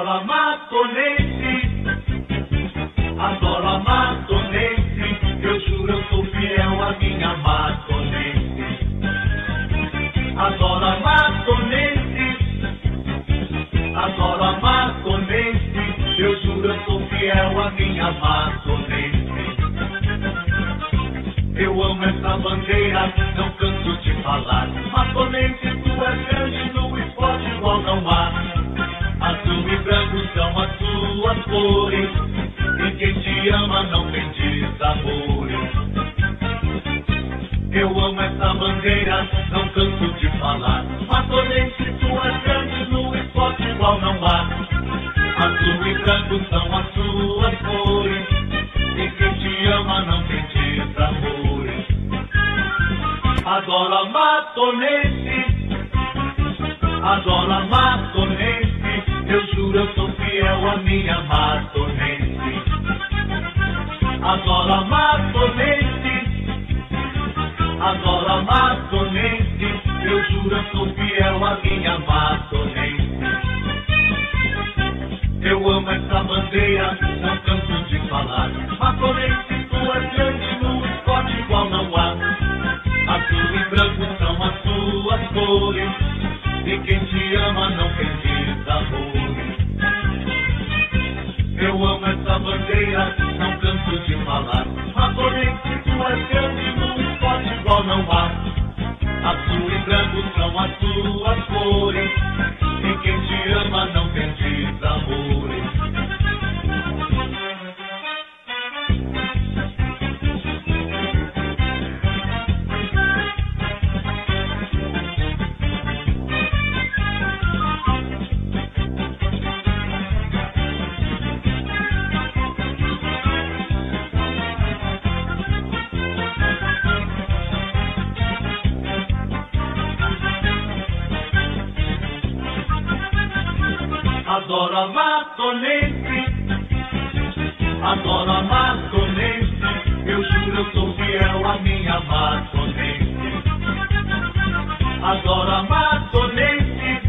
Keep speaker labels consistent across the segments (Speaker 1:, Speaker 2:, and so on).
Speaker 1: Adoro a matonense, adoro a matonense, eu juro eu sou fiel à minha matonense. Adoro a matonense, adoro a matonense, eu juro eu sou fiel à minha matonense. Eu amo essa bandeira, não canso de falar. Matonense, tu és grande no esporte igual não há. Azul e branco são as suas cores, e quem te ama não tem desamores. Eu amo essa bandeira, não canso de falar. Matonense, tu és grande no esporte igual não há. Azul e branco são as suas cores, e quem te ama não tem desamores. Adoro a matonense, adoro a matonense, eu juro eu sou fiel à minha matonense. Adoro a matonense, adoro a matonense, eu juro eu sou fiel à minha matonense. Eu amo essa bandeira, não canso de falar. Matonense, tu és grande no esporte igual não há. Azul e branco são as suas cores, e quem te ama não tem desamores. Eu amo essa bandeira, não canso de falar. Matonense, tu és grande no esporte igual não há. Azul e branco são as suas cores, e quem te ama não tem desamores. Adoro a matonense, adoro a matonense, eu juro eu sou fiel à minha matonense. Adoro a matonense,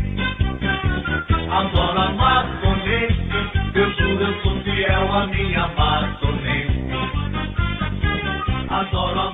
Speaker 1: adoro a matonense, eu juro eu sou fiel à minha matonense. Adoro a